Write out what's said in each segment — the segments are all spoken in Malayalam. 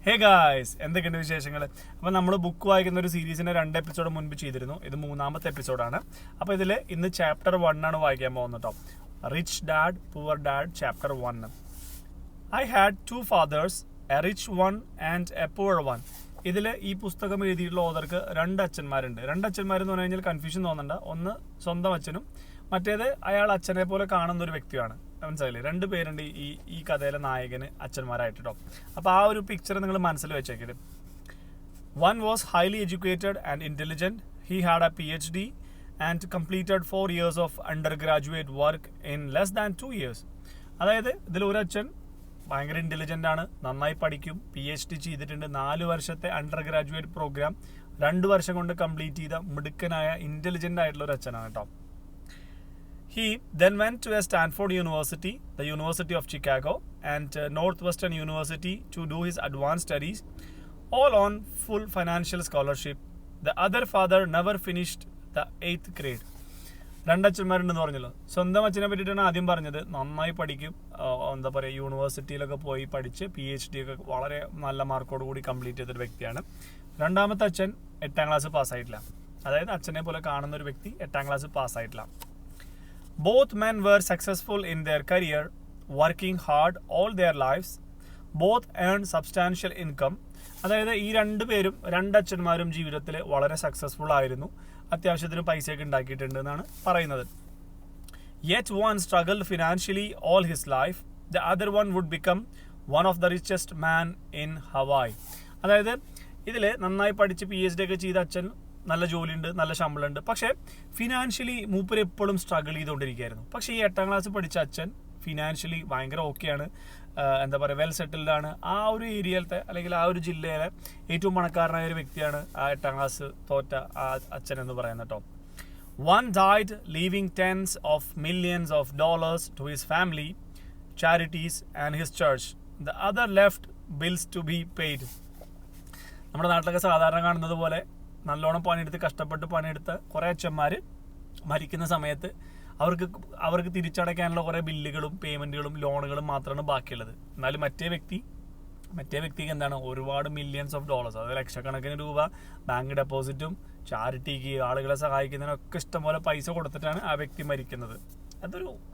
ഹേ ഗായ്സ്, എന്തൊക്കെയുണ്ട് വിശേഷങ്ങൾ? അപ്പോൾ നമ്മൾ ബുക്ക് വായിക്കുന്ന ഒരു സീരീസിൻ്റെ 2 എപ്പിസോഡ് മുൻപ് ചെയ്തിരുന്നു. ഇത് 3ാമത്തെ എപ്പിസോഡാണ്. അപ്പോൾ ഇതിൽ ഇന്ന് ചാപ്റ്റർ 1 ആണ് വായിക്കാൻ പോകുന്നത് കേട്ടോ. Rich dad poor dad chapter 1. I had 2 fathers, A rich one and A poor one. ഇതിൽ ഈ പുസ്തകം എഴുതിയിട്ടുള്ള ഓതർക്ക് 2 അച്ഛന്മാരുണ്ട്. 2 അച്ഛന്മാരെന്ന് പറഞ്ഞു കഴിഞ്ഞാൽ കൺഫ്യൂഷൻ തോന്നണ്ട. ഒന്ന് സ്വന്തം അച്ഛനും മറ്റേത് അയാൾ അച്ഛനെ പോലെ കാണുന്ന ഒരു വ്യക്തിയാണ്. മനസ്സിലായില്ലേ? 2 പേരുണ്ട് ഈ കഥയിലെ നായകന് അച്ഛന്മാരായിട്ട് കേട്ടോ. അപ്പോൾ ആ ഒരു പിക്ചർ നിങ്ങൾ മനസ്സിൽ വെച്ചേക്കരുത്. One was highly educated and intelligent. He had a PhD and completed 4 years of undergraduate work in less than 2 years. അതായത് ഇതിൽ ഒരു അച്ഛൻ ഭയങ്കര ഇൻ്റലിജൻ്റ് ആണ്, നന്നായി പഠിക്കും, PhD ചെയ്തിട്ടുണ്ട്. 4 വർഷത്തെ അണ്ടർ ഗ്രാജുവേറ്റ് പ്രോഗ്രാം 2 വർഷം കൊണ്ട് കംപ്ലീറ്റ് ചെയ്ത മിടുക്കനായ ഇൻ്റലിജൻ്റ് ആയിട്ടുള്ള ഒരു അച്ഛനാണ് കേട്ടോ. He then went to a Stanford University, the University of Chicago, and Northwestern University to do his advanced studies, all on full financial scholarship. The other father never finished the 8th grade. 2 അച്ഛന്മാരുണ്ടെന്ന് പറഞ്ഞല്ലോ. സ്വന്തം അച്ഛനെ പറ്റിയിട്ടാണ് ആദ്യം പറഞ്ഞത്. നന്നായി പഠിക്കും, എന്താ പറയുക, യൂണിവേഴ്സിറ്റിയിലൊക്കെ പോയി പഠിച്ച് PhD ഒക്കെ വളരെ നല്ല മാർക്കോട് കൂടി കംപ്ലീറ്റ് ചെയ്തൊരു വ്യക്തിയാണ്. 2ാമത്തെ അച്ഛൻ 8ാം ക്ലാസ് പാസ്സായിട്ടില്ല. അതായത് അച്ഛനെ പോലെ കാണുന്ന ഒരു വ്യക്തി 8ാം class പാസ്സായിട്ടില്ല. Both men were successful in their career, working hard all their lives. Both earned substantial income. അതായത് ഈ 2 പേരും 2 അച്ഛന്മാരും ജീവിതത്തിൽ വളരെ സക്സസ്ഫുൾ ആയിരുന്നു, അത്യാവശ്യത്തിന് പൈസയൊക്കെ ഉണ്ടാക്കിയിട്ടുണ്ട് എന്നാണ് പറയുന്നത്. Yet one struggled financially all his life. The other one would become one of the richest man in Hawaii. അതായത് ഇതിൽ നന്നായി പഠിച്ച് PhD ഒക്കെ ചെയ്ത അച്ഛൻ നല്ല ജോലിയുണ്ട്, നല്ല ശമ്പളമുണ്ട്, പക്ഷേ ഫിനാൻഷ്യലി മൂപ്പര് എപ്പോഴും സ്ട്രഗിൾ ചെയ്തുകൊണ്ടിരിക്കുകയായിരുന്നു. പക്ഷേ ഈ 8ാം ക്ലാസ് പഠിച്ച അച്ഛൻ ഫിനാൻഷ്യലി ഭയങ്കര ഓക്കെയാണ്, എന്താ പറയുക, വെൽ സെറ്റിൽഡ് ആണ്. ആ ഒരു ഏരിയയിലത്തെ അല്ലെങ്കിൽ ആ ഒരു ജില്ലയിലെ ഏറ്റവും പണക്കാരനായ ഒരു വ്യക്തിയാണ് ആ 8ാം ക്ലാസ് തോറ്റ ആ അച്ഛൻ എന്ന് പറയുന്നത് കേട്ടോ. One died leaving tens of millions of dollars to his family, charities and his church. The other left bills to be paid. നമ്മുടെ നാട്ടിലൊക്കെ സാധാരണ കാണുന്നത് പോലെ നല്ലോണം പണിയെടുത്ത് കഷ്ടപ്പെട്ട് പണിയെടുത്ത കുറേ അച്ഛന്മാർ മരിക്കുന്ന സമയത്ത് അവർക്ക് തിരിച്ചടയ്ക്കാനുള്ള കുറേ ബില്ലുകളും പേയ്മെൻറ്റുകളും ലോണുകളും മാത്രമാണ് ബാക്കിയുള്ളത്. എന്നാലും മറ്റേ വ്യക്തിക്ക് എന്താണ് ഒരുപാട് മില്യൺസ് ഓഫ് ഡോളേഴ്സ്, അതായത് ലക്ഷക്കണക്കിന് രൂപ ബാങ്ക് ഡെപ്പോസിറ്റും ചാരിറ്റിക്ക് ആളുകളെ സഹായിക്കുന്നതിനൊക്കെ ഇഷ്ടംപോലെ പൈസ കൊടുത്തിട്ടാണ് ആ വ്യക്തി മരിക്കുന്നത്.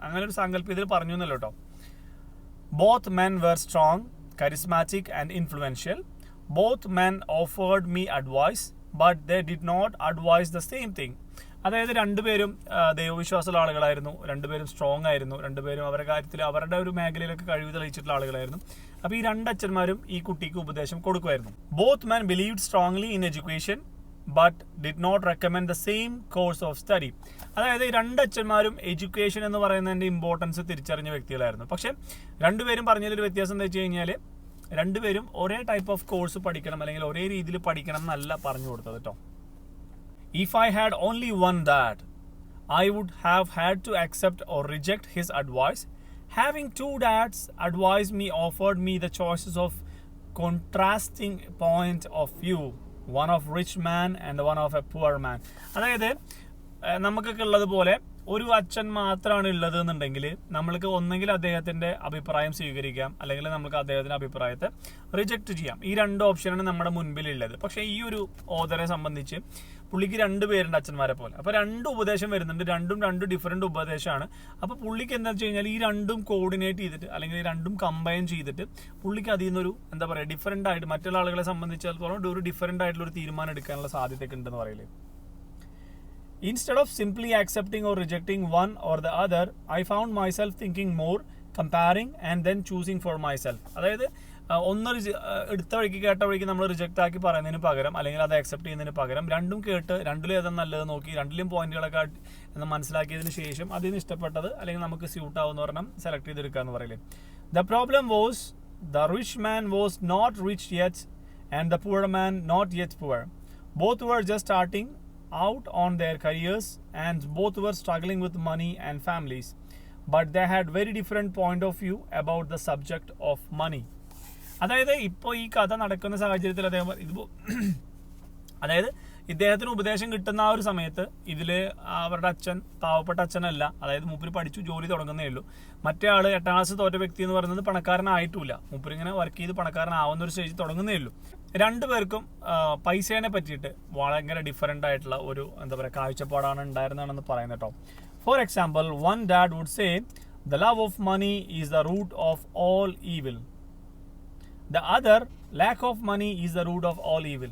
അങ്ങനെ ഒരു സങ്കല്പം ഇതിൽ പറഞ്ഞു എന്നല്ലോ കേട്ടോ. Both men were strong, charismatic and influential. Both men offered me advice but they did not advise the same thing. അതായത് 2 പേരും ദൈവവിശ്വാസമുള്ള ആളുകളായിരുന്നു, 2 പേരും സ്ട്രോങ് ആയിരുന്നു, 2 പേരും അവരുടെ കാര്യത്തിൽ അവരുടെ ഒരു മേഖലയിലൊക്കെ കഴിവ് തെളിയിച്ചിട്ടുള്ള ആളുകളായിരുന്നു. അപ്പോൾ ഈ 2 അച്ഛന്മാരും ഈ കുട്ടിക്ക് ഉപദേശം കൊടുക്കുമായിരുന്നു. Both men believed strongly in education but did not recommend the same course of study. അതായത് ഈ 2 അച്ഛന്മാരും എഡ്യൂക്കേഷൻ എന്ന് പറയുന്നതിൻ്റെ ഇമ്പോർട്ടൻസ് തിരിച്ചറിഞ്ഞ വ്യക്തികളായിരുന്നു. പക്ഷേ 2 പേരും പറഞ്ഞതിലൊരു വ്യത്യാസം എന്താ വെച്ച് കഴിഞ്ഞാൽ 2 പേരും ഒരേ ടൈപ്പ് ഓഫ് കോഴ്സ് പഠിക്കണം അല്ലെങ്കിൽ ഒരേ രീതിയിൽ പഠിക്കണം എന്നല്ല പറഞ്ഞു കൊടുത്തത് കേട്ടോ. If I had only one dad, I would have had to accept or reject his advice. Having 2 dads advised me offered me the choices of contrasting point of view, one of rich man and one of a poor man. അതായത് നമുക്കൊക്കെ ഉള്ളതുപോലെ ഒരു അച്ഛൻ മാത്രമാണ് ഉള്ളത് എന്നുണ്ടെങ്കിൽ നമ്മൾക്ക് ഒന്നെങ്കിൽ അദ്ദേഹത്തിൻ്റെ അഭിപ്രായം സ്വീകരിക്കാം, അല്ലെങ്കിൽ നമുക്ക് അദ്ദേഹത്തിൻ്റെ അഭിപ്രായത്തെ റിജക്റ്റ് ചെയ്യാം. ഈ 2 ഓപ്ഷനാണ് നമ്മുടെ മുൻപിലുള്ളത്. പക്ഷേ ഈ ഒരു ഓതറെ സംബന്ധിച്ച് പുള്ളിക്ക് 2 പേരുണ്ട് അച്ഛന്മാരെ പോലെ. അപ്പോൾ 2 ഉപദേശം വരുന്നുണ്ട്, 2 ഡിഫറെൻറ്റ് ഉപദേശമാണ്. അപ്പോൾ പുള്ളിക്ക് എന്താ വെച്ച് കഴിഞ്ഞാൽ ഈ 2 കോർഡിനേറ്റ് ചെയ്തിട്ട് അല്ലെങ്കിൽ ഈ 2 കമ്പൈൻ ചെയ്തിട്ട് പുള്ളിക്ക് അതിൽ നിന്നൊരു എന്താ പറയുക ഡിഫറെൻ്റ് ആയിട്ട് മറ്റുള്ള ആളുകളെ സംബന്ധിച്ചിടത്തോളം ഒരു ഡിഫറെൻ്റ് ആയിട്ടുള്ള ഒരു തീരുമാനം എടുക്കാനുള്ള സാധ്യതയൊക്കെ ഉണ്ടെന്ന് പറയില്ലേ. Instead of simply accepting or rejecting one or the other, I found myself thinking more, comparing and then choosing for myself. അതായത് ഒന്ന് എടുത്ത വഴിക്ക് കേട്ട വഴിക്ക് നമ്മൾ റിജക്റ്റ് ആക്കി പറയുന്നതിന് പകരം അല്ലെങ്കിൽ അത് അക്സെപ്റ്റ് ചെയ്യുന്നതിന് പകരം 2 കേട്ട് 2 ഏതാണ് നല്ലത് നോക്കി 2 പോയിന്റുകളൊക്കെ എന്ന് മനസ്സിലാക്കിയതിന് ശേഷം അതിൽ നിന്ന് ഇഷ്ടപ്പെട്ടത് അല്ലെങ്കിൽ നമുക്ക് സ്യൂട്ട് ആവുന്ന പറഞ്ഞാൽ സെലക്ട് ചെയ്തെടുക്കുക എന്ന് പറയില്ലേ. The problem was the rich man was not rich yet and the poor man not yet poor. Both were just starting out on their careers and both were struggling with money and families, but they had very different point of view about the subject of money. അതായത് ഇപ്പോൾ ഈ കഥ നടക്കുന്ന സാഹചര്യത്തിൽ അതായത് ഇദ്ദേഹത്തിന് ഉപദേശം കിട്ടുന്ന ആ ഒരു സമയത്ത് ഇതിൽ അവരുടെ അച്ഛൻ പാവപ്പെട്ട അച്ഛനല്ല, അതായത് മൂപ്പര് പഠിച്ചു ജോലി തുടങ്ങുന്നേ ഉള്ളൂ. മറ്റേ ആൾ 8ാം ക്ലാസ് തോറ്റ വ്യക്തി എന്ന് പറയുന്നത് പണക്കാരനായിട്ടില്ല, മൂപ്പരിങ്ങനെ വർക്ക് ചെയ്ത് പണക്കാരനാവുന്ന ഒരു സ്റ്റേജ് തുടങ്ങുന്നേ ഉള്ളൂ. രണ്ടുപേർക്കും പൈസേനെ പറ്റിയിട്ട് ഭയങ്കര ഡിഫറൻ്റ് ആയിട്ടുള്ള ഒരു എന്താ പറയുക കാഴ്ചപ്പാടാണ് ഉണ്ടായിരുന്നതെന്ന് പറയുന്നത് കേട്ടോ. For example, one dad would say the love of money is the root of all evil. The other, lack of money is the root of all evil.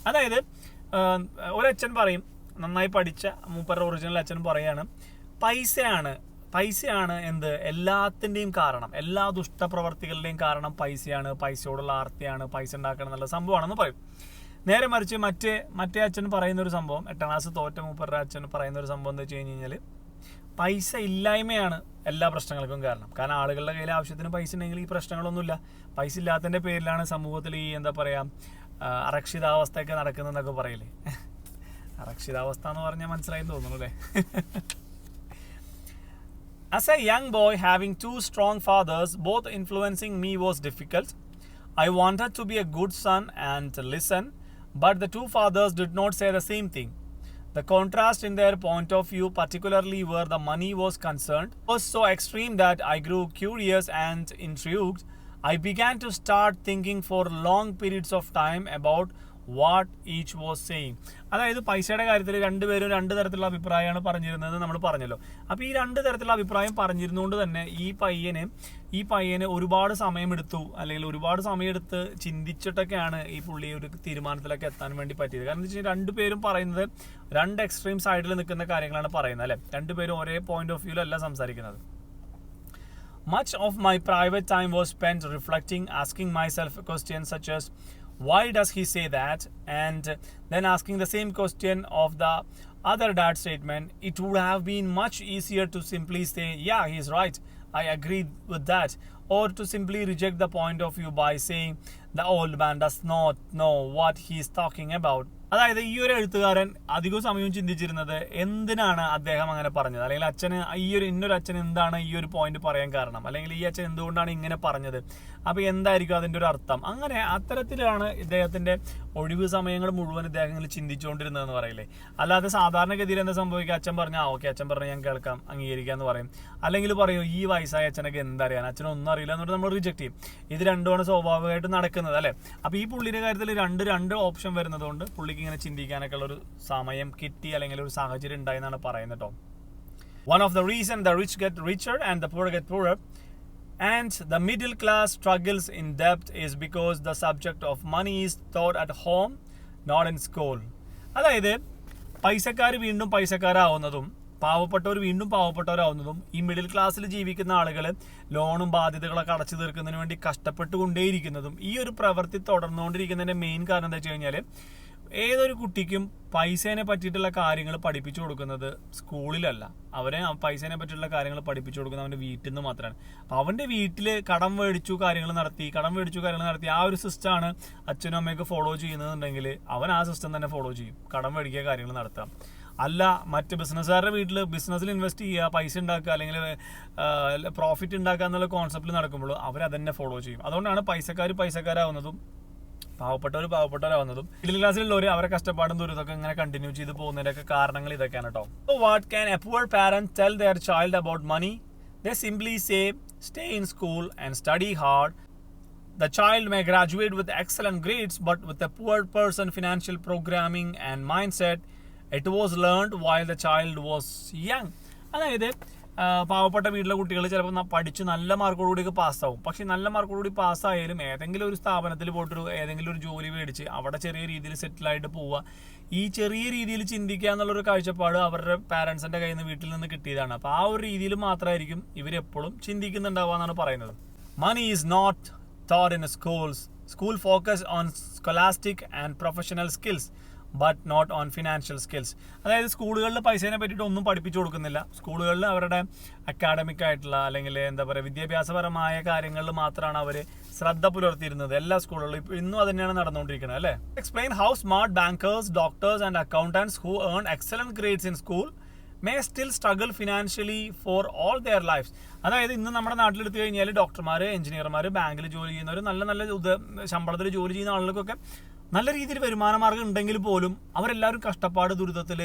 അതായത് ഒരച്ഛൻ പറയും, നന്നായി പഠിച്ച മൂപ്പരുടെ ഒറിജിനൽ അച്ഛൻ പറയാണ്, പൈസയാണ് എന്ത് എല്ലാത്തിൻ്റെയും കാരണം, എല്ലാ ദുഷ്ടപ്രവർത്തികളുടെയും കാരണം പൈസയാണ്, പൈസയോടുള്ള ആർത്തിയാണ്, പൈസ ഉണ്ടാക്കണം എന്നുള്ള സംഭവമാണെന്ന് പറയും. നേരെ മറിച്ച് മറ്റേ അച്ഛൻ പറയുന്ന ഒരു സംഭവം, 8ാം ക്ലാസ് തോറ്റ മൂപ്പരുടെ അച്ഛൻ പറയുന്ന ഒരു സംഭവം എന്താ വെച്ച് കഴിഞ്ഞ് കഴിഞ്ഞാൽ പൈസ ഇല്ലായ്മയാണ് എല്ലാ പ്രശ്നങ്ങൾക്കും കാരണം. കാരണം ആളുകളുടെ കയ്യിൽ ആവശ്യത്തിന് പൈസ ഉണ്ടെങ്കിൽ ഈ പ്രശ്നങ്ങളൊന്നുമില്ല. പൈസ ഇല്ലാത്തതിൻ്റെ പേരിലാണ് സമൂഹത്തിൽ ഈ എന്താ പറയുക അരക്ഷിതാവസ്ഥയൊക്കെ നടക്കുന്നതെന്നൊക്കെ പറയില്ലേ. അരക്ഷിതാവസ്ഥ എന്ന് പറഞ്ഞാൽ മനസ്സിലായി തോന്നുന്നു അല്ലേ. As a young boy, having 2 strong fathers, both influencing me was difficult. I wanted to be a good son and listen, but the 2 fathers did not say the same thing. The contrast in their point of view, particularly where the money was concerned, was so extreme that I grew curious and intrigued. I began to start thinking for long periods of time about what each was saying. അതായത് പൈസയുടെ കാര്യത്തിൽ രണ്ടുപേരും 2 തരത്തിലുള്ള അഭിപ്രായമാണ് പറഞ്ഞിരുന്നത് നമ്മൾ പറഞ്ഞല്ലോ. അപ്പോൾ ഈ 2 തരത്തിലുള്ള അഭിപ്രായം പറഞ്ഞിരുന്നുകൊണ്ട് തന്നെ ഈ പയ്യന് ഒരുപാട് സമയമെടുത്തു, അല്ലെങ്കിൽ ഒരുപാട് സമയമെടുത്ത് ചിന്തിച്ചിട്ടൊക്കെയാണ് ഈ പുള്ളി ഒരു തീരുമാനത്തിലൊക്കെ എത്താൻ വേണ്ടി പറ്റിയത്. കാരണം എന്താ വെച്ചാൽ രണ്ടുപേരും പറയുന്നത് 2 എക്സ്ട്രീം സൈഡിൽ നിൽക്കുന്ന കാര്യങ്ങളാണ് പറയുന്നത് അല്ലേ. രണ്ടുപേരും ഒരേ പോയിന്റ് ഓഫ് വ്യൂവിലല്ല സംസാരിക്കുന്നത്. Much of my private time was spent reflecting, asking myself questions such as, why does he say that? And then asking the same question of the other dad statement. It would have been much easier to simply say, yeah, he's right, I agree with that, or to simply reject the point of view by saying the old man does not know what he's talking about. അതായത് ഈ ഒരു എഴുത്തുകാരൻ അധികം സമയവും ചിന്തിച്ചിരുന്നത് എന്തിനാണ് അദ്ദേഹം അങ്ങനെ പറഞ്ഞത്, അല്ലെങ്കിൽ അച്ഛന് ഇന്നൊരു അച്ഛൻ എന്താണ് ഈ ഒരു പോയിന്റ് പറയാൻ കാരണം, അല്ലെങ്കിൽ ഈ അച്ഛൻ എന്തുകൊണ്ടാണ് ഇങ്ങനെ പറഞ്ഞത്, അപ്പോൾ എന്തായിരിക്കും അതിൻ്റെ ഒരു അർത്ഥം. അങ്ങനെ അത്തരത്തിലാണ് ഇദ്ദേഹത്തിൻ്റെ ഒഴിവ് സമയങ്ങൾ മുഴുവൻ ഇദ്ദേഹങ്ങൾ ചിന്തിച്ചുകൊണ്ടിരുന്നതെന്ന് പറയില്ലേ. അല്ലാതെ സാധാരണഗതിയിൽ എന്താ സംഭവിക്കുക, അച്ഛൻ പറഞ്ഞാൽ ഓക്കെ, അച്ഛൻ പറഞ്ഞാൽ ഞാൻ കേൾക്കാം, അംഗീകരിക്കാം എന്ന് പറയും. അല്ലെങ്കിൽ പറയും ഈ വയസ്സായ അച്ഛനൊക്കെ എന്തറിയാൻ, അച്ഛനൊന്നും അറിയില്ല എന്നിട്ട് നമ്മൾ റിജക്ട് ചെയ്യും. ഇത് രണ്ടുമാണ് സ്വാഭാവികമായിട്ട് നടക്കുന്നത് അല്ലേ. അപ്പോൾ ഈ പുള്ളിയുടെ കാര്യത്തിൽ രണ്ട് ഓപ്ഷൻ വരുന്നതുകൊണ്ട് പുള്ളിക്ക് ഇങ്ങനെ ചിന്തിക്കാനൊക്കെ ഉള്ള ഒരു സമയം കിട്ടി, അല്ലെങ്കിൽ ഒരു സാഹചര്യം ഉണ്ടായി എന്നാണ് പറയുന്നത് കേട്ടോ. One of the reasons the rich get richer and the poor get poorer and the middle class struggles in debt is because the subject of money is taught at home, not in school. അതായത് പൈസക്കാർ വീണ്ടും പൈസക്കാരാവുന്നതും പാവപ്പെട്ടവർ വീണ്ടും പാവപ്പെട്ടവരാവുന്നതും ഈ മിഡിൽ ക്ലാസ്സിൽ ജീവിക്കുന്ന ആളുകൾ ലോണും ബാധ്യതകളൊക്കെ അടച്ചു തീർക്കുന്നതിന് വേണ്ടി കഷ്ടപ്പെട്ടുകൊണ്ടേയിരിക്കുന്നതും ഈ ഒരു പ്രവൃത്തി തുടർന്നുകൊണ്ടിരിക്കുന്നതിൻ്റെ മെയിൻ കാരണം എന്താ വെച്ച് കഴിഞ്ഞാൽ, ഏതൊരു കുട്ടിക്കും പൈസേനെ പറ്റിയിട്ടുള്ള കാര്യങ്ങൾ പഠിപ്പിച്ചു കൊടുക്കുന്നത് സ്കൂളിലല്ല, അവരെ പൈസേനെ പറ്റിയുള്ള കാര്യങ്ങൾ പഠിപ്പിച്ചു കൊടുക്കുന്നത് അവൻ്റെ വീട്ടിൽ നിന്ന് മാത്രമാണ്. അപ്പോൾ അവൻ്റെ വീട്ടിൽ കടം മേടിച്ചു കാര്യങ്ങൾ നടത്തി ആ ഒരു സിസ്റ്റമാണ് അച്ഛനും അമ്മയൊക്കെ ഫോളോ ചെയ്യുന്നതെന്നുണ്ടെങ്കിൽ അവൻ ആ സിസ്റ്റം തന്നെ ഫോളോ ചെയ്യും, കടം മേടിക്കുക, കാര്യങ്ങൾ നടത്താം. അല്ല മറ്റ് ബിസിനസ്സുകാരുടെ വീട്ടിൽ ബിസിനസ്സിൽ ഇൻവെസ്റ്റ് ചെയ്യുക, പൈസ ഉണ്ടാക്കുക, അല്ലെങ്കിൽ പ്രോഫിറ്റ് ഉണ്ടാക്കുക എന്നുള്ള കോൺസെപ്റ്റിൽ നടക്കുമ്പോൾ അവരതന്നെ ഫോളോ ചെയ്യും. അതുകൊണ്ടാണ് പൈസക്കാരാവുന്നതും പാവപ്പെട്ടവരാവുന്നതും മിഡിൽ ക്ലാസ്സിലുള്ളവർ അവരെ കഷ്ടപ്പാടും ദുരിതമൊക്കെ ഇങ്ങനെ കണ്ടിന്യൂ ചെയ്ത് പോകുന്നതിൻ്റെയൊക്കെ കാരണങ്ങൾ ഇതൊക്കെയാണ് കേട്ടോ. So what can a poor parent tell their child about money? They simply say, stay in school and study hard. The child may graduate with excellent grades, but with a poor person financial programming and mindset, it was learned while the child was young. അതായത് പാവപ്പെട്ട വീട്ടിലെ കുട്ടികൾ ചിലപ്പോൾ പഠിച്ച് നല്ല മാർക്കോടുകൂടി പാസ്സാവും. പക്ഷേ നല്ല മാർക്കോടുകൂടി പാസ്സായാലും ഏതെങ്കിലും ഒരു സ്ഥാപനത്തിൽ പോയിട്ടൊരു ഏതെങ്കിലും ഒരു ജോലി മേടിച്ച് അവിടെ ചെറിയ രീതിയിൽ സെറ്റിലായിട്ട് പോവുക, ഈ ചെറിയ രീതിയിൽ ചിന്തിക്കുക എന്നുള്ളൊരു കാഴ്ചപ്പാട് അവരുടെ പാരൻസിൻ്റെ കയ്യിൽ നിന്ന് വീട്ടിൽ നിന്ന് കിട്ടിയതാണ്. അപ്പോൾ ആ ഒരു രീതിയിൽ മാത്രമായിരിക്കും ഇവരെപ്പോഴും ചിന്തിക്കുന്നുണ്ടാവുക എന്നാണ് പറയുന്നത്. Money is not taught in schools. School focus on scholastic and professional skills, but not on financial skills. അതായത് സ്കൂളുകളിൽ പൈസേനെ പറ്റിയിട്ട് ഒന്നും പഠിപ്പിച്ചു കൊടുക്കുന്നില്ല. സ്കൂളുകളിൽ അവരുടെ അക്കാഡമിക് ആയിട്ടുള്ള അല്ലെങ്കിൽ എന്താ പറയുക വിദ്യാഭ്യാസപരമായ കാര്യങ്ങളിൽ മാത്രമാണ് അവർ ശ്രദ്ധ പുലർത്തിയിരുന്നത് എല്ലാ സ്കൂളുകളിലും. ഇന്നും അത് തന്നെയാണ് നടന്നുകൊണ്ടിരിക്കുന്നത് അല്ലേ. Explain how smart bankers, doctors and accountants who earn excellent grades in school may still struggle financially for all their lifes. അതായത് ഇന്ന് നമ്മുടെ നാട്ടിലെടുത്തു കഴിഞ്ഞാൽ ഡോക്ടർമാർ, എഞ്ചിനീയർമാർ, ബാങ്കിൽ ജോലി ചെയ്യുന്നവർ, നല്ല ശമ്പളത്തിൽ ജോലി ചെയ്യുന്ന ആളുകൾക്കൊക്കെ നല്ല രീതിയിൽ വരുമാന മാർഗ്ഗം ഉണ്ടെങ്കിൽ പോലും അവരെല്ലാവരും കഷ്ടപ്പാട്, ദുരിതത്തിൽ,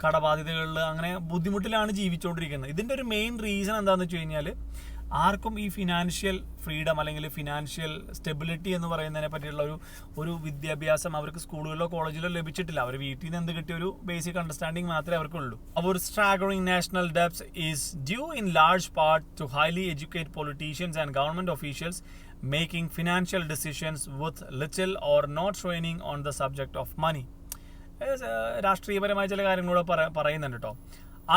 കടബാധ്യതകളിൽ, അങ്ങനെ ബുദ്ധിമുട്ടിലാണ് ജീവിച്ചുകൊണ്ടിരിക്കുന്നത്. ഇതിൻ്റെ ഒരു മെയിൻ റീസൺ എന്താണെന്ന് വെച്ച് കഴിഞ്ഞാൽ ആർക്കും ഈ ഫിനാൻഷ്യൽ ഫ്രീഡം അല്ലെങ്കിൽ ഫിനാൻഷ്യൽ സ്റ്റെബിലിറ്റി എന്ന് പറയുന്നതിനെ പറ്റിയുള്ള ഒരു വിദ്യാഭ്യാസം അവർക്ക് സ്കൂളുകളിലോ കോളേജിലോ ലഭിച്ചിട്ടില്ല. അവർ വീട്ടിൽ നിന്ന് എന്ത് കിട്ടിയ ഒരു ബേസിക് അണ്ടർസ്റ്റാൻഡിങ് മാത്രമേ അവർക്കുള്ളൂ. അവർ staggering national debts is due in large part to highly educated politicians and government officials making financial decisions with little or no training on the subject of money. രാഷ്ട്രീയപരമായ ചില കാര്യങ്ങളൂടെ പറയുന്നുണ്ട് കേട്ടോ.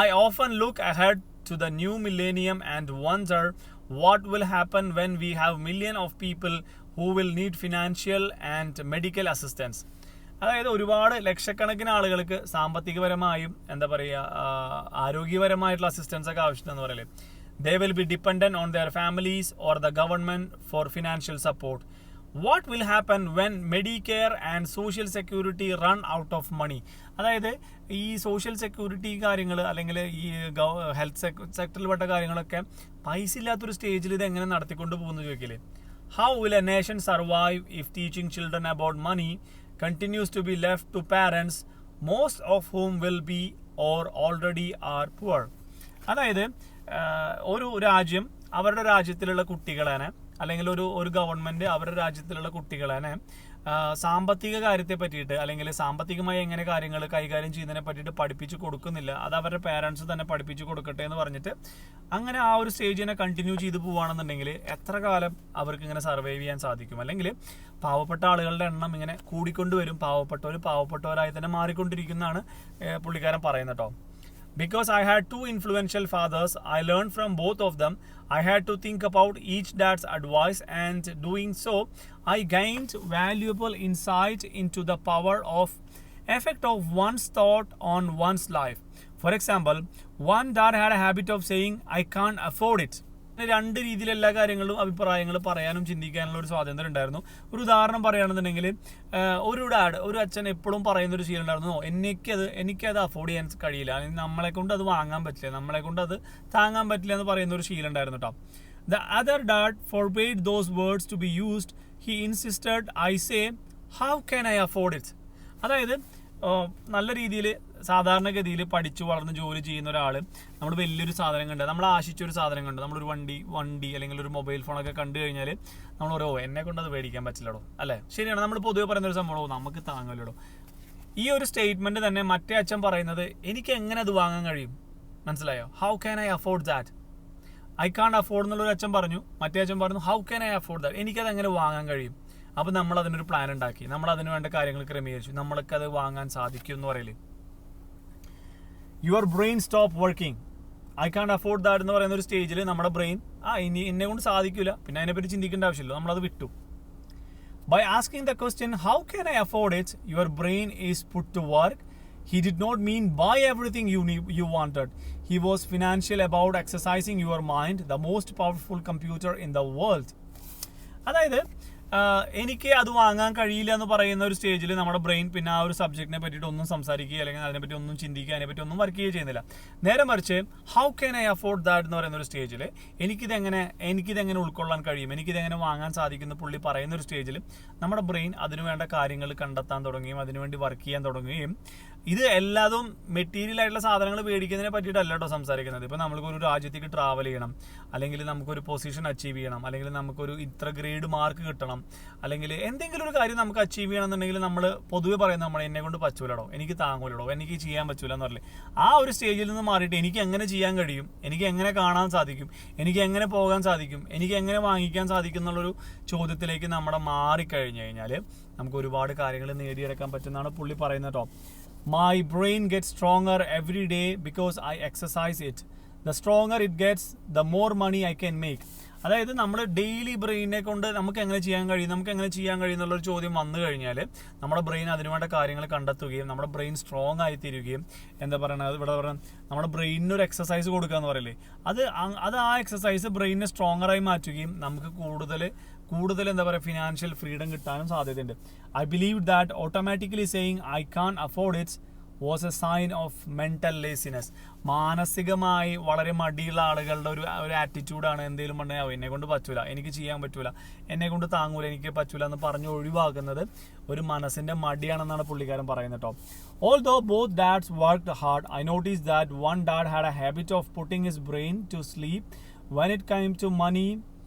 I often look ahead to the new millennium and wonder what will happen when we have millions of people who will need financial and medical assistance. അതായത് ഒരുപാട് ലക്ഷക്കണക്കിന് ആളുകൾക്ക് സാമ്പത്തികപരമായും എന്താ പറയുക ആരോഗ്യപരമായിട്ടുള്ള അസിസ്റ്റൻസ് ഒക്കെ ആവശ്യമെന്ന് പറയല്ലേ. They will be dependent on their families or the government for financial support. What will happen when Medicare and Social Security run out of money? അതായത് ഈ സോഷ്യൽ സെക്യൂരിറ്റി കാര്യങ്ങൾ അല്ലെങ്കിൽ ഈ ഹെൽത്ത് സെക്ടറിൽപ്പെട്ട കാര്യങ്ങളൊക്കെ പൈസ ഇല്ലാത്തൊരു സ്റ്റേജിൽ ഇത് എങ്ങനെ നടത്തിക്കൊണ്ട് പോകുന്നു ചോദിക്കില്ലേ. How will a nation survive if teaching children about money continues to be left to parents, most of whom will be or already are poor? അതായത് ഒരു രാജ്യം അവരുടെ രാജ്യത്തിലുള്ള കുട്ടികളെ അല്ലെങ്കിൽ ഒരു ഗവൺമെന്റ് അവരുടെ രാജ്യത്തിലുള്ള കുട്ടികളെ സാമ്പത്തിക കാര്യത്തെ പറ്റിയിട്ട് അല്ലെങ്കിൽ സാമ്പത്തികമായി എങ്ങനെ കാര്യങ്ങൾ കൈകാര്യം ചെയ്യുന്നതിനെ പറ്റിയിട്ട് പഠിപ്പിച്ചു കൊടുക്കുന്നില്ല. അത് അവരുടെ പേരൻസ് തന്നെ പഠിപ്പിച്ചു കൊടുക്കട്ടെ എന്ന് പറഞ്ഞിട്ട് അങ്ങനെ ആ ഒരു സ്റ്റേജിനെ കണ്ടിന്യൂ ചെയ്ത് പോവുകയാണെന്നുണ്ടെങ്കിൽ എത്ര കാലം അവർക്ക് ഇങ്ങനെ സർവൈവ് ചെയ്യാൻ സാധിക്കും? അല്ലെങ്കിൽ പാവപ്പെട്ട ആളുകളുടെ എണ്ണം ഇങ്ങനെ കൂടിക്കൊണ്ടുവരും, പാവപ്പെട്ടവരായി തന്നെ മാറിക്കൊണ്ടിരിക്കുന്നതാണ് പുള്ളിക്കാരൻ പറയുന്നത് കേട്ടോ. Because I had two influential fathers, I learned from both of them. I had to think about each dad's advice, and doing so, I gained valuable insight into the power of effect of one's thought on one's life. For example, one dad had a habit of saying, I can't afford it. രണ്ട് രീതിയിൽ എല്ലാ കാര്യങ്ങളും അഭിപ്രായങ്ങൾ പറയാനും ചിന്തിക്കാനുള്ള ഒരു സ്വാതന്ത്ര്യം ഉണ്ടായിരുന്നു. ഒരു ഉദാഹരണം പറയുകയാണെന്നുണ്ടെങ്കിൽ ഒരു അച്ഛൻ എപ്പോഴും പറയുന്നൊരു ശീലം ഉണ്ടായിരുന്നു, എനിക്കത് അഫോർഡ് ചെയ്യാൻ കഴിയില്ല, അല്ലെങ്കിൽ നമ്മളെ കൊണ്ട് അത് വാങ്ങാൻ പറ്റില്ല, നമ്മളെ കൊണ്ട് അത് താങ്ങാൻ പറ്റില്ല എന്ന് പറയുന്ന ഒരു ശീലം ഉണ്ടായിരുന്നു കേട്ടോ. The other dad forbade those words to be used. He insisted I say, how can I afford it? അതായത് നല്ല രീതിയിൽ സാധാരണഗതിയിൽ പഠിച്ചു വളർന്ന് ജോലി ചെയ്യുന്ന ഒരാൾ നമ്മൾ വലിയൊരു സാധനം കണ്ട്, നമ്മൾ ആശിച്ചൊരു സാധനം കണ്ട്, നമ്മളൊരു വണ്ടി അല്ലെങ്കിൽ ഒരു മൊബൈൽ ഫോണൊക്കെ കണ്ടു കഴിഞ്ഞാൽ നമ്മൾ എന്നെ കൊണ്ട് അത് മേടിക്കാൻ പറ്റില്ലടോ, അല്ലേ? ശരിയാണ്, നമ്മൾ പൊതുവെ പറയുന്ന ഒരു സംഭവം നമുക്ക് താങ്ങല്ലോ. ഈ ഒരു സ്റ്റേറ്റ്മെന്റ് തന്നെ മറ്റേ അച്ഛൻ പറയുന്നത് എനിക്ക് എങ്ങനെ അത് വാങ്ങാൻ കഴിയും, മനസ്സിലായോ? How can I afford that? I can't afford എന്നുള്ളൊരു അച്ഛൻ പറഞ്ഞു, മറ്റേ അച്ഛൻ പറഞ്ഞു how can I afford that, എനിക്കത് എങ്ങനെ വാങ്ങാൻ കഴിയും? അപ്പോൾ നമ്മൾ അതിനൊരു പ്ലാൻ ഉണ്ടാക്കി, നമ്മൾ അതിന് വേണ്ട കാര്യങ്ങൾ ക്രമീകരിച്ചു, നമ്മൾക്കത് വാങ്ങാൻ സാധിക്കും എന്ന് പറയല്. Your brain stop working. I can't afford that എന്ന് പറയുന്ന ഒരു സ്റ്റേജിൽ നമ്മുടെ ബ്രെയിൻ എന്നെ കൊണ്ട് സാധിക്കില്ല, പിന്നെ അതിനെപ്പറ്റി ചിന്തിക്കേണ്ട ആവശ്യമില്ല, നമ്മളത് വിട്ടു. By asking the question how can I afford it, your brain is put to work. He did not mean buy everything you wanted. He was financial about exercising your mind, the most powerful computer in the world. അതായത് എനിക്ക് അത് വാങ്ങാൻ കഴിയില്ല എന്ന് പറയുന്ന ഒരു സ്റ്റേജിൽ നമ്മുടെ ബ്രെയിൻ പിന്നെ ആ ഒരു സബ്ജക്റ്റിനെ പറ്റിയിട്ട് ഒന്നും സംസാരിക്കുക അല്ലെങ്കിൽ അതിനെപ്പറ്റി ഒന്നും ചിന്തിക്കുക, അതിനെപ്പറ്റി ഒന്നും വർക്ക് ചെയ്യുക ചെയ്യുന്നില്ല. നേരെ മറിച്ച് how can I afford that എന്ന് പറയുന്ന ഒരു സ്റ്റേജിൽ എനിക്കിതെങ്ങനെ ഉൾക്കൊള്ളാൻ കഴിയും, എനിക്കിതെങ്ങനെ വാങ്ങാൻ സാധിക്കുന്ന പുള്ളി പറയുന്ന ഒരു സ്റ്റേജിൽ നമ്മുടെ ബ്രെയിൻ അതിനുവേണ്ട കാര്യങ്ങൾ കണ്ടെത്താൻ തുടങ്ങുകയും അതിനുവേണ്ടി വർക്ക് ചെയ്യാൻ തുടങ്ങുകയും. ഇത് എല്ലാതും മെറ്റീരിയൽ ആയിട്ടുള്ള സാധനങ്ങൾ മേടിക്കുന്നതിനെ പറ്റിയിട്ടല്ല കേട്ടോ സംസാരിക്കുന്നത്. ഇപ്പോൾ നമുക്കൊരു രാജ്യത്തേക്ക് ട്രാവൽ ചെയ്യണം, അല്ലെങ്കിൽ നമുക്കൊരു പൊസിഷൻ അച്ചീവ് ചെയ്യണം, അല്ലെങ്കിൽ നമുക്കൊരു ഇത്ര ഗ്രേഡ് മാർക്ക് കിട്ടണം, അല്ലെങ്കിൽ എന്തെങ്കിലും ഒരു കാര്യം നമുക്ക് അച്ചീവ് ചെയ്യണമെന്നുണ്ടെങ്കിൽ നമ്മൾ പൊതുവെ പറയുന്നത് നമ്മൾ എന്നെ കൊണ്ട് പറ്റൂലടോ, എനിക്ക് താങ്ങൂലടോ, എനിക്ക് ചെയ്യാൻ പറ്റൂല എന്ന് പറയില്ലേ. ആ ഒരു സ്റ്റേജിൽ നിന്ന് മാറിയിട്ട് എനിക്ക് എങ്ങനെ ചെയ്യാൻ കഴിയും, എനിക്ക് എങ്ങനെ കാണാൻ സാധിക്കും, എനിക്ക് എങ്ങനെ പോകാൻ സാധിക്കും, എനിക്ക് എങ്ങനെ വാങ്ങിക്കാൻ സാധിക്കും എന്നുള്ളൊരു ചോദ്യത്തിലേക്ക് നമ്മുടെ മാറിക്കഴിഞ്ഞു കഴിഞ്ഞാൽ നമുക്ക് ഒരുപാട് കാര്യങ്ങൾ നേടിയെടുക്കാൻ പറ്റുന്നതാണ് പുള്ളി പറയുന്നത് കേട്ടോ. My brain gets stronger every day because I exercise it. The stronger it gets, the more money I can make. അതായത് നമ്മൾ ഡെയിലി ബ്രെയിനെ കൊണ്ട് നമുക്ക് എങ്ങനെ ചെയ്യാൻ കഴിയും എന്നുള്ളൊരു ചോദ്യം വന്നു കഴിഞ്ഞാൽ നമ്മുടെ ബ്രെയിൻ അതിനുവേണ്ട കാര്യങ്ങൾ കണ്ടെത്തുകയും നമ്മുടെ ബ്രെയിൻ സ്ട്രോങ് ആയി തീരുകയും എന്താ പറയുന്നത് ഇവിടെ നമ്മുടെ ബ്രെയിനിനൊരു എക്സസൈസ് കൊടുക്കുക എന്ന് പറയില്ലേ, അത് ആ എക്സസൈസ് ബ്രെയിനിനെ സ്ട്രോങ്ങറായി മാറ്റുകയും നമുക്ക് കൂടുതൽ എന്താ പറയുക ഫിനാൻഷ്യൽ ഫ്രീഡം കിട്ടാനും സാധ്യതയുണ്ട്. I believe that automatically saying I can afford it was a sign of mental laziness. മാനസികമായി വളരെ മടിയുള്ള ആളുകളുടെ ഒരു ആറ്റിറ്റ്യൂഡാണ് എന്തെങ്കിലും പറഞ്ഞാൽ എന്നെ കൊണ്ട് പറ്റൂല, എനിക്ക് ചെയ്യാൻ പറ്റൂല, എന്നെ കൊണ്ട് താങ്ങൂല, എനിക്ക് പറ്റൂല എന്ന് പറഞ്ഞ് ഒഴിവാക്കുന്നത് ഒരു മനസ്സിന്റെ മടിയാണെന്നാണ് പുള്ളിക്കാരൻ പറയുന്നത് കേട്ടോ. Although both dads worked hard, I noticed that one dad had a habit of putting his brain to sleep when it came to money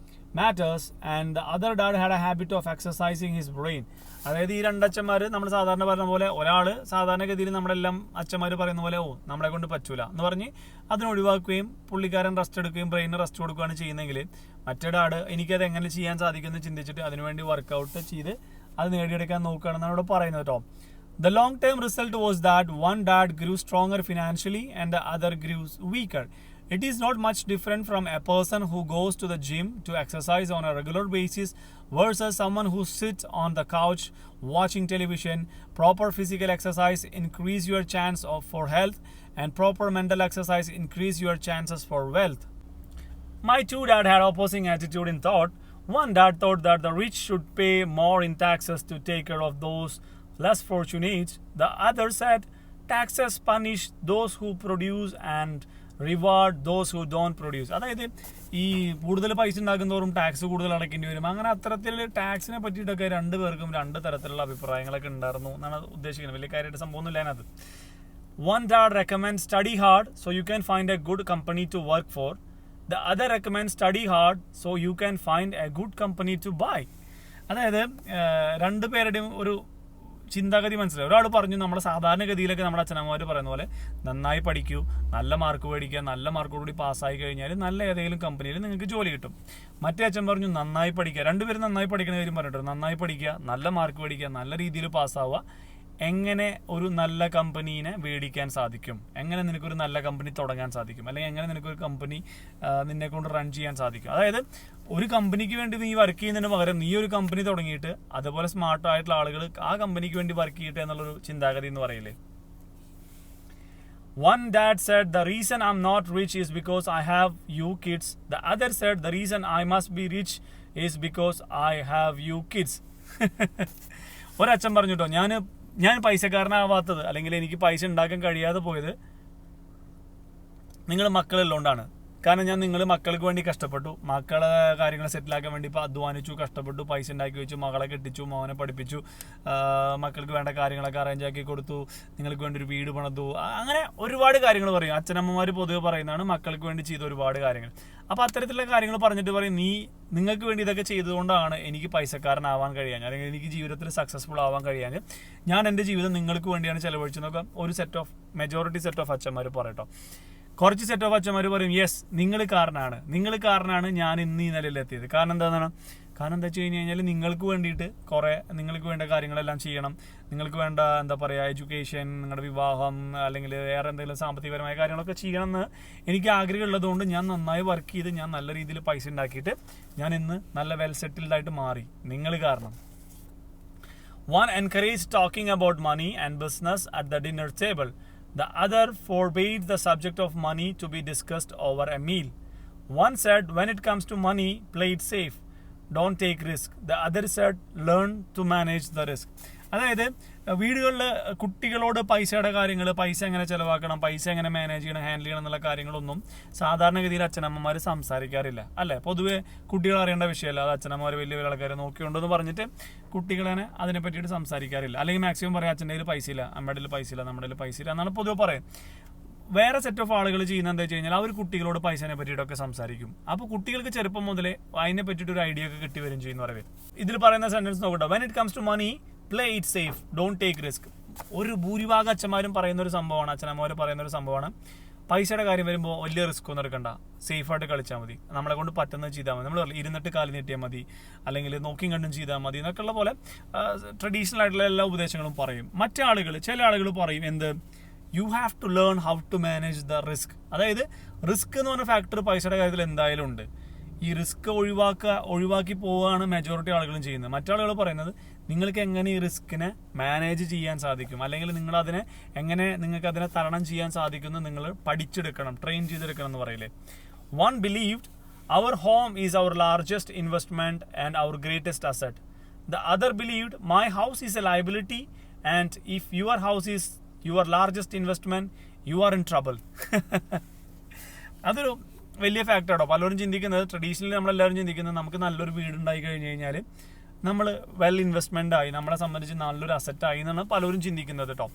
matters, and the other dad had a habit of exercising his brain. അതായത് ഈ രണ്ടച്ഛന്മാർ നമ്മൾ സാധാരണ പറഞ്ഞ പോലെ, ഒരാൾ സാധാരണഗതിയിൽ നമ്മളെല്ലാം അച്ഛന്മാർ പറയുന്ന പോലെ നമ്മളെ കൊണ്ട് പറ്റൂല എന്ന് പറഞ്ഞ് അതിനൊഴിവാക്കുകയും പുള്ളിക്കാരൻ റെസ്റ്റ് എടുക്കുകയും ബ്രെയിന് റെസ്റ്റ് കൊടുക്കുകയാണ് ചെയ്യുന്നതെങ്കിൽ, മറ്റേ ഡാഡ് എനിക്കത് എങ്ങനെ ചെയ്യാൻ സാധിക്കുമെന്ന് ചിന്തിച്ചിട്ട് അതിനുവേണ്ടി വർക്കൗട്ട് ചെയ്ത് അത് നേടിയെടുക്കാൻ നോക്കുകയാണെന്നാണ് ഇവിടെ പറയുന്നത് കേട്ടോ. The long-term result was that one dad grew stronger financially and the other grew weaker. It is not much different from a person who goes to the gym to exercise on a regular basis versus someone who sits on the couch watching television. Proper physical exercise increase your chance for health, and proper mental exercise increase your chances for wealth. My two dads had opposing attitude in thought. One dad thought that the rich should pay more in taxes to take care of those less fortunate. The other said taxes punish those who produce and reward those who don't produce. അതായത് ഈ കൂടുതൽ പൈസ ഉണ്ടാക്കുന്നതോറും ടാക്സ് കൂടുതൽ അടയ്ക്കേണ്ടി വരും. അങ്ങനെ അത്തരത്തിൽ ടാക്സിനെ പറ്റിയിട്ടൊക്കെ രണ്ടുപേർക്കും രണ്ട് തരത്തിലുള്ള അഭിപ്രായങ്ങളൊക്കെ ഉണ്ടായിരുന്നു എന്നാണ് ഉദ്ദേശിക്കുന്നത്. വലിയ കാര്യമായിട്ട് സംഭവമൊന്നുമില്ല അതിനകത്ത്. One dad recommends study hard so you can find a good company to work for. The other recommends study hard so you can find a good company to buy. അതായത് രണ്ടുപേരുടെയും ഒരു ചിന്താഗതി മനസ്സിലായി. ഒരാൾ പറഞ്ഞു നമ്മുടെ സാധാരണഗതിയിലൊക്കെ നമ്മുടെ അച്ഛനമ്മമാർ പറയുന്ന പോലെ നന്നായി പഠിക്കൂ, നല്ല മാർക്ക് മേടിക്കുക, നല്ല മാർക്കോടുകൂടി പാസ്സായി കഴിഞ്ഞാൽ നല്ല ഏതെങ്കിലും കമ്പനിയിൽ നിങ്ങൾക്ക് ജോലി കിട്ടും. മറ്റേ അച്ഛൻ പറഞ്ഞു നന്നായി പഠിക്കുക. രണ്ടുപേരും നന്നായി പഠിക്കുന്ന കാര്യം പറഞ്ഞിട്ട് നന്നായി പഠിക്കുക, നല്ല മാർക്ക് മേടിക്കുക, നല്ല രീതിയിൽ പാസ്സാവുക. എങ്ങനെ ഒരു നല്ല കമ്പനീനെ മേടിക്കാൻ സാധിക്കും, എങ്ങനെ നിനക്കൊരു നല്ല കമ്പനി തുടങ്ങാൻ സാധിക്കും, അല്ലെങ്കിൽ എങ്ങനെ നിനക്കൊരു കമ്പനി നിന്നെ കൊണ്ട് റൺ ചെയ്യാൻ സാധിക്കും. അതായത് ഒരു കമ്പനിക്ക് വേണ്ടി നീ വർക്ക് ചെയ്യുന്നതിന് പകരം നീ ഒരു കമ്പനി തുടങ്ങിയിട്ട് അതുപോലെ സ്മാർട്ടായിട്ടുള്ള ആളുകൾ ആ കമ്പനിക്ക് വേണ്ടി വർക്ക് ചെയ്യട്ടെ എന്നുള്ളൊരു ചിന്താഗതി എന്ന് പറയില്ലേ. One dad said the reason I'm not rich is because I have you kids. The other said the reason I must be rich is because I have you kids. ഒരച്ഛൻ പറഞ്ഞു കേട്ടോ, ഞാൻ പൈസക്കാരനാവാത്തത് അല്ലെങ്കിൽ എനിക്ക് പൈസ ഉണ്ടാക്കാൻ കഴിയാതെ പോയത് നിങ്ങൾ മക്കളുള്ളതുകൊണ്ടാണ്. കാരണം ഞാൻ നിങ്ങൾ മക്കൾക്ക് വേണ്ടി കഷ്ടപ്പെട്ടു, മക്കളെ കാര്യങ്ങൾ സെറ്റിലാക്കാൻ വേണ്ടി ഇപ്പോൾ അധ്വാനിച്ചു, കഷ്ടപ്പെട്ടു, പൈസ ഉണ്ടാക്കി വെച്ചു, മകളെ കെട്ടിച്ചു, മോനെ പഠിപ്പിച്ചു, മക്കൾക്ക് വേണ്ട കാര്യങ്ങളൊക്കെ അറേഞ്ച് ആക്കി കൊടുത്തു, നിങ്ങൾക്ക് വേണ്ടി ഒരു വീട് പണിതു, അങ്ങനെ ഒരുപാട് കാര്യങ്ങൾ പറയും. അച്ഛനമ്മമാർ പൊതുവെ പറയുന്നതാണ് മക്കൾക്ക് വേണ്ടി ചെയ്ത ഒരുപാട് കാര്യങ്ങൾ. അപ്പോൾ അത്തരത്തിലുള്ള കാര്യങ്ങൾ പറഞ്ഞിട്ട് പറയും നിങ്ങൾക്ക് വേണ്ടി ഇതൊക്കെ ചെയ്തുകൊണ്ടാണ് എനിക്ക് പൈസക്കാരനാവാൻ കഴിയാൻ, അല്ലെങ്കിൽ എനിക്ക് ജീവിതത്തിൽ സക്സസ്ഫുൾ ആവാൻ കഴിയാൻ, ഞാൻ എൻ്റെ ജീവിതം നിങ്ങൾക്ക് വേണ്ടിയാണ് ചെലവഴിച്ചതെന്നൊക്കെ ഒരു മെജോറിറ്റി സെറ്റ് ഓഫ് അച്ഛന്മാർ പറയട്ടോ. കുറച്ച് സെറ്റ് ഓഫ് അച്ഛന്മാർ പറയും യെസ് നിങ്ങൾ കാരണമാണ് ഞാൻ ഇന്ന് ഈ നിലയിലെത്തിയത്. കാരണം എന്താ വെച്ച് കഴിഞ്ഞാൽ നിങ്ങൾക്ക് വേണ്ടിയിട്ട് നിങ്ങൾക്ക് വേണ്ട കാര്യങ്ങളെല്ലാം ചെയ്യണം, നിങ്ങൾക്ക് വേണ്ട എന്താ പറയുക എഡ്യൂക്കേഷൻ, നിങ്ങളുടെ വിവാഹം, അല്ലെങ്കിൽ വേറെ എന്തെങ്കിലും സാമ്പത്തികപരമായ കാര്യങ്ങളൊക്കെ ചെയ്യണമെന്ന് എനിക്ക് ആഗ്രഹമുള്ളതുകൊണ്ട് ഞാൻ നന്നായി വർക്ക് ചെയ്ത് ഞാൻ നല്ല രീതിയിൽ പൈസ ഉണ്ടാക്കിയിട്ട് ഞാൻ ഇന്ന് നല്ല വെൽ സെറ്റിൽഡ് ആയിട്ട് മാറി, നിങ്ങൾ കാരണം. One encouraged talking about money and business at the dinner table. The other forbade the subject of money to be discussed over a meal. One said, when it comes to money, play it safe. Don't take risk. The other said, learn to manage the risk. അതായത് വീടുകളിൽ കുട്ടികളോട് പൈസയുടെ കാര്യങ്ങൾ, പൈസ എങ്ങനെ ചിലവാക്കണം, പൈസ എങ്ങനെ മാനേജ് ചെയ്യണം, ഹാൻഡിൽ ചെയ്യണം എന്നുള്ള കാര്യങ്ങളൊന്നും സാധാരണഗതിയിൽ അച്ഛനമ്മമാർ സംസാരിക്കാറില്ല അല്ലേ. പൊതുവെ കുട്ടികൾ അറിയേണ്ട വിഷയമല്ല, അത് അച്ഛനമ്മമാർ വലിയ ആൾക്കാരെ നോക്കിയുണ്ടെന്ന് പറഞ്ഞിട്ട് കുട്ടികളെ അതിനെ പറ്റിയിട്ട് സംസാരിക്കാറില്ല. അല്ലെങ്കിൽ മാക്സിമം പറയാം അച്ഛൻ്റെ കയ്യിൽ പൈസ ഇല്ല, അമ്മയുടെ കയ്യിൽ പൈസ ഇല്ല, നമ്മുടെ കയ്യിൽ പൈസ ഇല്ല എന്നാണ് പൊതുവെ പറയും. വേറെ സെറ്റ് ഓഫ് ആളുകൾ ചെയ്യുന്നത് എന്താ വെച്ച് കഴിഞ്ഞാൽ അവർ കുട്ടികളോട് പൈസനെ പറ്റിയിട്ടൊക്കെ സംസാരിക്കും. അപ്പോൾ കുട്ടികൾക്ക് ചെറുപ്പം മുതലേ അതിനെ പറ്റിയിട്ട് ഒരു ഐഡിയ ഒക്കെ കിട്ടി വരും ചെയ്യുന്ന പറയും. ഇതിൽ പറയുന്ന സെന്റൻസ് നോക്കട്ടെ, when it comes to money play it safe, don't take risk. ഒരു ഭൂരിഭാഗം അച്ഛന്മാരും പറയുന്ന ഒരു സംഭവമാണ്, അച്ഛനമ്മമാർ പറയുന്ന ഒരു സംഭവമാണ്, പൈസയുടെ കാര്യം വരുമ്പോൾ വലിയ റിസ്ക് ഒന്നും എടുക്കണ്ട, സേഫായിട്ട് കളിച്ചാൽ മതി, നമ്മളെ കൊണ്ട് പറ്റുന്നത് ചെയ്താൽ മതി, നമ്മൾ ഇരുന്നിട്ട് കാലി നീട്ടിയാൽ മതി, അല്ലെങ്കിൽ നോക്കിയും കണ്ടും ചെയ്താൽ മതി എന്നൊക്കെയുള്ള പോലെ ട്രഡീഷണൽ ആയിട്ടുള്ള എല്ലാ ഉപദേശങ്ങളും പറയും. ചില ആളുകൾ പറയും എന്ത്, you have to learn how to manage the risk. അതായത് റിസ്ക് എന്ന് പറഞ്ഞ ഫാക്ടർ പൈസയുടെ കാര്യത്തിൽ എന്തായാലും ഉണ്ട്. ഈ റിസ്ക് ഒഴിവാക്കി പോവുകയാണ് മെജോറിറ്റി ആളുകളും ചെയ്യുന്നത്. മറ്റാളുകൾ പറയുന്നത് നിങ്ങൾക്ക് എങ്ങനെ ഈ റിസ്കിനെ മാനേജ് ചെയ്യാൻ സാധിക്കും, അല്ലെങ്കിൽ നിങ്ങൾക്ക് അതിനെ തരണം ചെയ്യാൻ സാധിക്കുമെന്ന് നിങ്ങൾ പഠിച്ചെടുക്കണം, ട്രെയിൻ ചെയ്തെടുക്കണം എന്ന് പറയില്ലേ. One believed our home is our largest investment and our greatest asset. The other believed my house is a liability and if your house is your largest investment, you are in trouble. അതൊരു വലിയ ഫാക്ടറാണോ. പലരും ചിന്തിക്കുന്നത്, ട്രഡീഷണലി നമ്മളെല്ലാവരും ചിന്തിക്കുന്നത്, നമുക്ക് നല്ലൊരു വീടുണ്ടായി കഴിഞ്ഞ് കഴിഞ്ഞാൽ നമ്മൾ വെൽ ഇൻവെസ്റ്റ്മെൻ്റ് ആയി, നമ്മളെ സംബന്ധിച്ച് നല്ലൊരു അസറ്റായി എന്നാണ് പലരും ചിന്തിക്കുന്നത് കേട്ടോ.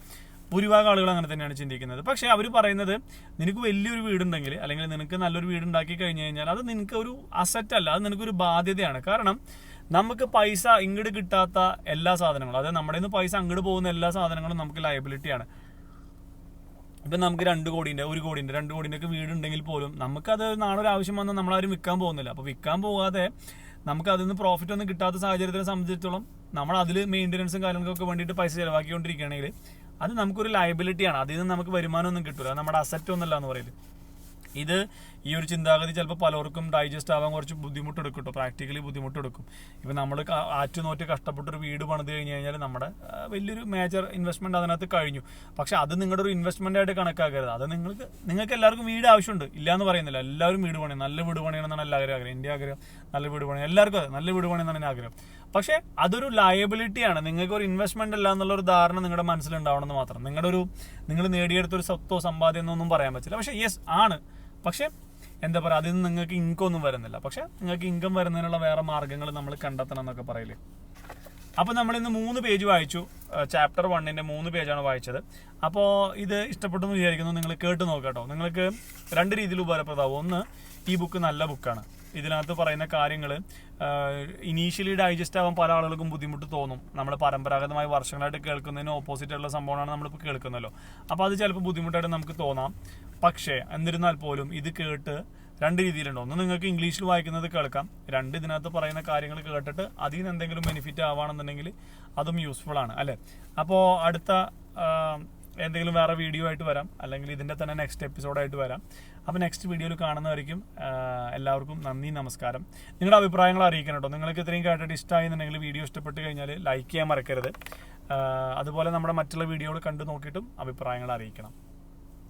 ഭൂരിഭാഗം ആളുകൾ അങ്ങനെ തന്നെയാണ് ചിന്തിക്കുന്നത്. പക്ഷേ അവർ പറയുന്നത്, നിനക്ക് വലിയൊരു വീടുണ്ടെങ്കിൽ, അല്ലെങ്കിൽ നിനക്ക് നല്ലൊരു വീടുണ്ടാക്കി കഴിഞ്ഞ് കഴിഞ്ഞാൽ അത് നിനക്ക് ഒരു അസറ്റല്ല, അത് നിനക്കൊരു ബാധ്യതയാണ്. കാരണം നമുക്ക് പൈസ ഇങ്ങോട്ട് കിട്ടാത്ത എല്ലാ സാധനങ്ങളും, അതായത് നമ്മുടെ നിന്ന് പൈസ അങ്ങോട്ട് പോകുന്ന എല്ലാ സാധനങ്ങളും നമുക്ക് ലയബിലിറ്റിയാണ്. ഇപ്പം നമുക്ക് 2 കോടിൻ്റെ 1 കോടിൻ്റെ 2 കോടിൻ്റെ ഒക്കെ വീടുണ്ടെങ്കിൽ പോലും നമുക്കത് നാളെ ഒരു ആവശ്യം വന്നാൽ നമ്മളാരും വിൽക്കാൻ പോകുന്നില്ല. അപ്പോൾ വിൽക്കാൻ പോകാതെ നമുക്ക് അതിൽ നിന്ന് പ്രോഫിറ്റ് ഒന്നും കിട്ടാത്ത സാഹചര്യത്തിനെ സംബന്ധിച്ചിടത്തോളം നമ്മൾ അതിൽ മെയിൻ്റനൻസും കാര്യങ്ങൾക്കൊക്കെ വേണ്ടിയിട്ട് പൈസ ചിലവാക്കിക്കൊണ്ടിരിക്കുകയാണെങ്കിൽ അത് നമുക്കൊരു ലയബിലിറ്റിയാണ്. അതിൽ നിന്ന് നമുക്ക് വരുമാനമൊന്നും കിട്ടില്ല, അത് നമ്മുടെ അസറ്റ് ഒന്നല്ല എന്ന് പറയുന്നത്. ഇത് ഈ ഒരു ചിന്താഗതി ചിലപ്പോൾ പലർക്കും ഡൈജസ്റ്റ് ആവാൻ കുറച്ച് ബുദ്ധിമുട്ടെടുക്കും കേട്ടോ, പ്രാക്ടിക്കലി ബുദ്ധിമുട്ടെടുക്കും. ഇപ്പം നമ്മൾ ആറ്റുനോറ്റ് കഷ്ടപ്പെട്ടൊരു വീട് പണിത് കഴിഞ്ഞ് കഴിഞ്ഞാൽ നമ്മുടെ വലിയൊരു മേജർ ഇൻവെസ്റ്റ്മെൻറ്റ് അതിനകത്ത് കഴിഞ്ഞു. പക്ഷേ അത് നിങ്ങളുടെ ഒരു ഇൻവെസ്റ്റ്മെൻ്റ് ആയിട്ട് കണക്കാക്കരുത്. അത് നിങ്ങൾക്ക് എല്ലാവർക്കും വീട് ആവശ്യമുണ്ട്, ഇല്ല എന്ന് പറയുന്നില്ല. എല്ലാവരും വീട് പണിയണം, നല്ല വീട് പണിയണമെന്നാണ് എല്ലാവരും ആഗ്രഹം. എൻ്റെ ആഗ്രഹം നല്ല വീട് പണിയണം, എല്ലാവർക്കും അതെ, നല്ല വീട് പണിയെന്നാണ് എൻ്റെ ആഗ്രഹം. പക്ഷേ അതൊരു ലയബിലിറ്റിയാണ്. നിങ്ങൾക്ക് ഒരു ഇൻവെസ്റ്റ്മെൻ്റ് അല്ല എന്നുള്ളൊരു ധാരണ നിങ്ങളുടെ മനസ്സിലുണ്ടാവണമെന്ന് മാത്രം. നിങ്ങൾ നേടിയെടുത്തൊരു സ്വത്തോ സമ്പാദ്യം എന്നൊന്നും പറയാൻ പറ്റില്ല. പക്ഷേ യെസ് ആണ്, പക്ഷേ എന്താ പറയുക, അതിൽ നിന്ന് നിങ്ങൾക്ക് ഇൻകം ഒന്നും വരുന്നില്ല. പക്ഷേ നിങ്ങൾക്ക് ഇൻകം വരുന്നതിനുള്ള വേറെ മാർഗ്ഗങ്ങൾ നമ്മൾ കണ്ടെത്തണം എന്നൊക്കെ പറയില്ലേ. അപ്പോൾ നമ്മളിന്ന് 3 പേജ് വായിച്ചു. ചാപ്റ്റർ 1ൻ്റെ 3 പേജാണ് വായിച്ചത്. അപ്പോൾ ഇത് ഇഷ്ടപ്പെട്ടു എന്ന് വിചാരിക്കുന്നു. നിങ്ങൾ കേട്ട് നോക്കാം കേട്ടോ. നിങ്ങൾക്ക് 2 രീതിയിൽ ഉപകാരപ്രദമാവും. ഒന്ന്, ഈ ബുക്ക് നല്ല ബുക്കാണ്. ഇതിനകത്ത് പറയുന്ന കാര്യങ്ങൾ ഇനീഷ്യലി ഡൈജസ്റ്റ് ആവാൻ പല ആളുകൾക്കും ബുദ്ധിമുട്ട് തോന്നും. നമ്മൾ പരമ്പരാഗതമായി വർഷങ്ങളായിട്ട് കേൾക്കുന്നതിന് ഓപ്പോസിറ്റുള്ള സംഭവമാണ് നമ്മളിപ്പോൾ കേൾക്കുന്നല്ലോ. അപ്പോൾ അത് ചിലപ്പോൾ ബുദ്ധിമുട്ടായിട്ട് നമുക്ക് തോന്നാം. പക്ഷേ എന്നിരുന്നാൽ പോലും ഇത് കേട്ട് 2 രീതിയിലുണ്ട്. ഒന്ന്, നിങ്ങൾക്ക് ഇംഗ്ലീഷിൽ വായിക്കുന്നത് കേൾക്കാം. 2, ഇതിനകത്ത് പറയുന്ന കാര്യങ്ങൾ കേട്ടിട്ട് അതിൽ നിന്ന് എന്തെങ്കിലും ബെനിഫിറ്റ് ആവുകയാണെന്നുണ്ടെങ്കിൽ അതും യൂസ്ഫുൾ ആണ് അല്ലേ. അപ്പോൾ അടുത്ത എന്തെങ്കിലും വേറെ വീഡിയോ ആയിട്ട് വരാം, അല്ലെങ്കിൽ ഇതിൻ്റെ തന്നെ നെക്സ്റ്റ് എപ്പിസോഡായിട്ട് വരാം. അപ്പോൾ നെക്സ്റ്റ് വീഡിയോയിൽ കാണുന്നവരിക്കും. എല്ലാവർക്കും നന്ദി, നമസ്കാരം. നിങ്ങളുടെ അഭിപ്രായങ്ങൾ അറിയിക്കണം കേട്ടോ. നിങ്ങൾക്ക് ഇത്രയും കേട്ടിട്ട് ഇഷ്ടമായി എന്നുണ്ടെങ്കിൽ, വീഡിയോ ഇഷ്ടപ്പെട്ട് കഴിഞ്ഞാൽ ലൈക്ക് ചെയ്യാൻ മറക്കരുത്. അതുപോലെ നമ്മുടെ മറ്റുള്ള വീഡിയോകൾ കണ്ടു നോക്കിയിട്ടും അഭിപ്രായങ്ങൾ അറിയിക്കണം.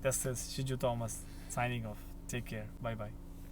This is Shiju Thomas signing off. Take care. Bye bye.